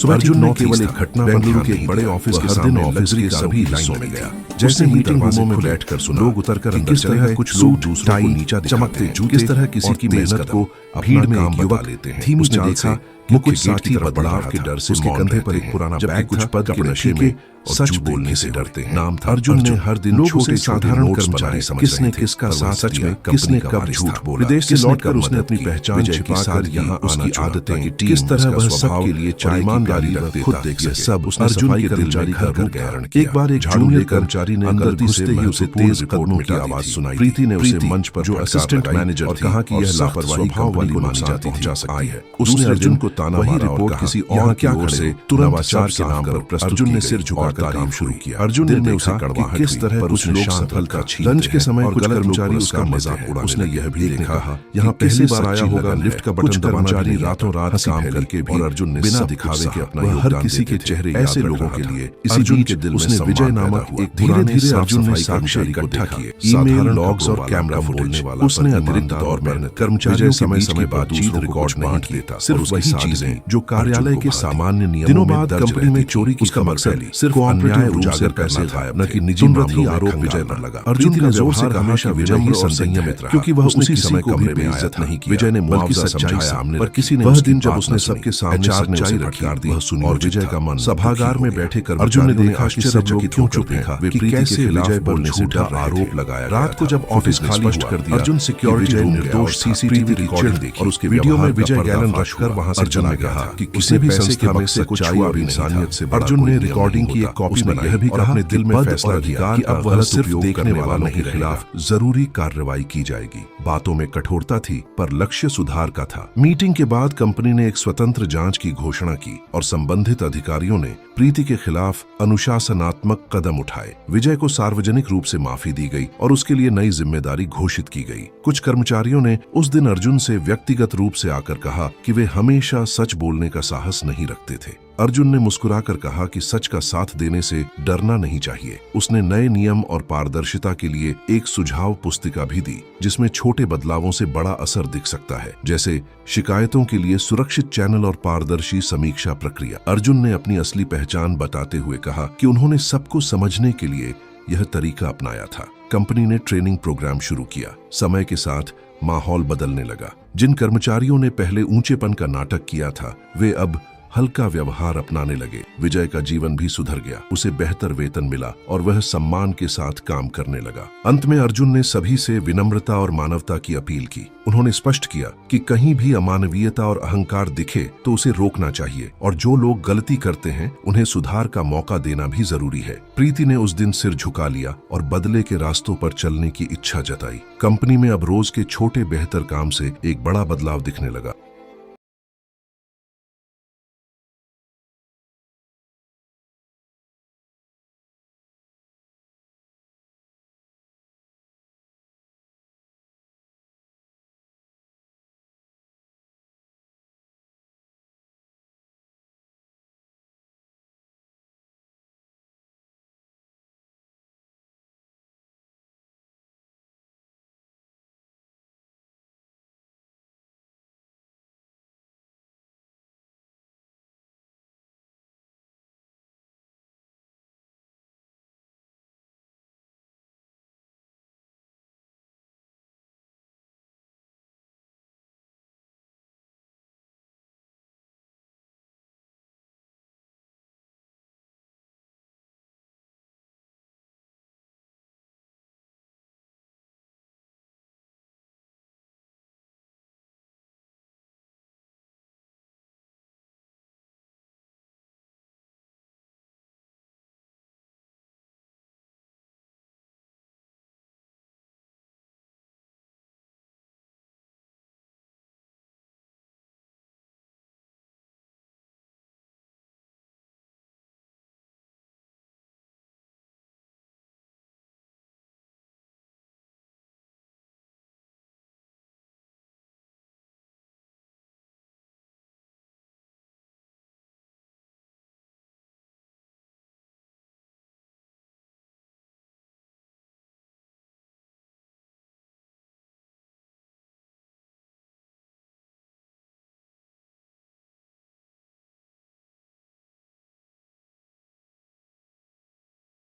अर्जुन ने केवल एक घटना बेंगलुरु के बड़े ऑफिस के सामने ऑफिस के सभी हिस्सों में गया। जैसे मीटिंग रूमों में बैठकर सुना लोग उतरकर अंदर चले गए। कुछ लोग दूसरों को नीचा चमकते जूते किस तरह किसी की मेहनत को भीड़ में युवक लेते हैं। धीमी चाल से मुख्य साथी बदलाव के डर से उसके कंधे पर एक पुराना बैग कुछ पद के नशे में सच बोलने से डरते हैं। नाम था अर्जुन ने हर दिन छोटे साधारण कर्मचारी समझ किसने किसका साथ सच में किसने कब झूठ बोला। विदेश से लौटकर उसने अपनी पहचान छिपाकर यहाँ उसकी आदतें किस तरह वह सबके लिए चाय ईमानदारी रखते खुद देख सके। सब उसने अर्जुन के कर्मचारी का रूप धारण किया। एक बार एक जूनियर कर्मचारी ने अंदर घुसते ही उसे तेज कदमों की आवाज सुनाई। प्रीति ने उसे मंच पर जो असिस्टेंट मैनेजर और कहा कि यह लापरवाही वाली मानी जाती पहुंचा सकती है। उसने अर्जुन को ताना मारा और कहा किसी और की ओर से तुरंत नवाचार के नाम पर प्रस्तुत। अर्जुन ने सिर झुकाकर काम शुरू किया। अर्जुन ने उसे कड़वाहट किस तरह कुछ लोग सफलता छीनते हैं। लंच के समय कुछ कर्मचारी उसका मजाक उड़ाते। उसने यह भी देखा यहाँ पहली बार आया होगा लिफ्ट का बटन दबाना रातों रात काम करके भी। अर्जुन ने बिना दिखावे के अपना हर किसी के चेहरे ऐसे लोगों के लिए अर्जुन के दिल में विजय नामक एक धीरे धीरे अर्जुन ने साक्ष्य इकट्ठा किए। ईमेल लॉग्स और कैमरा बोलने वाला उसने अतिरिक्त तौर पर कर्मचारियों समय समय बातचीत रिकॉर्ड बांट लेता। सिर्फ वही चीजें जो कार्यालय के सामान्य नियमों में कंपनी में चोरी की उसका मकसद सिर्फ अन्याय रूप से पैसे गायब न कि निजी मामलों में आरोप विजय पर लगा। अर्जुन ने जोर से हमेशा विजय ही संयमित रहा क्योंकि वह उसी समय कमरे में इज्जत नहीं किया। विजय ने मुआवजा सच्चाई सामने पर किसी ने वह दिन जब उसने सबके सामने सच्चाई रखी वह सुनी और विजय का मन सभागार में बैठे कर अर्जुन ने देखा कि सब लोग क्यों चुप थे वे कैसे विजय पर झूठा आरोप लगाया। रात को जब ऑफिस खाली कर दिया अर्जुन सिक्योरिटी रूम निर्दोष सीसीटीवी रिकॉर्डिंग देखी और उसके वीडियो में विजय गैलन रखकर वहां से चला गया कि किसी भी संस्था में से कुछ चाहिए और इंसानियत से। अर्जुन ने रिकॉर्डिंग की एक कॉपी में यह भी कहा अपने दिल में फैसला किया कि अब वह सिर्फ देखने वालों के खिलाफ जरूरी कार्रवाई की जाएगी। बातों में कठोरता थी पर लक्ष्य सुधार का था। मीटिंग के बाद कंपनी ने एक स्वतंत्र जांच की घोषणा की और संबंधित अधिकारियों ने प्रीति के खिलाफ अनुशासनात्मक कदम उठाए। विजय को सार्वजनिक रूप से माफी दी गई और उसके लिए नई जिम्मेदारी घोषित की गई। कुछ कर्मचारियों ने उस दिन अर्जुन से व्यक्तिगत रूप से आकर कहा कि वे हमेशा सच बोलने का साहस नहीं रखते थे। अर्जुन ने मुस्कुराकर कहा कि सच का साथ देने से डरना नहीं चाहिए। उसने नए नियम और पारदर्शिता के लिए एक सुझाव पुस्तिका भी दी जिसमें छोटे बदलावों से बड़ा असर दिख सकता है, जैसे शिकायतों के लिए सुरक्षित चैनल और पारदर्शी समीक्षा प्रक्रिया। अर्जुन ने अपनी असली पहचान बताते हुए कहा कि उन्होंने सबको समझने के लिए यह तरीका अपनाया था। कंपनी ने ट्रेनिंग प्रोग्राम शुरू किया। समय के साथ माहौल बदलने लगा। जिन कर्मचारियों ने पहले ऊंचेपन का नाटक किया था वे अब हल्का व्यवहार अपनाने लगे। विजय का जीवन भी सुधर गया। उसे बेहतर वेतन मिला और वह सम्मान के साथ काम करने लगा। अंत में अर्जुन ने सभी से विनम्रता और मानवता की अपील की। उन्होंने स्पष्ट किया कि कहीं भी अमानवीयता और अहंकार दिखे तो उसे रोकना चाहिए और जो लोग गलती करते हैं उन्हें सुधार का मौका देना भी जरूरी है। प्रीति ने उस दिन सिर झुका लिया और बदले के रास्तों पर चलने की इच्छा जताई। कंपनी में अब रोज के छोटे बेहतर काम से एक बड़ा बदलाव दिखने लगा।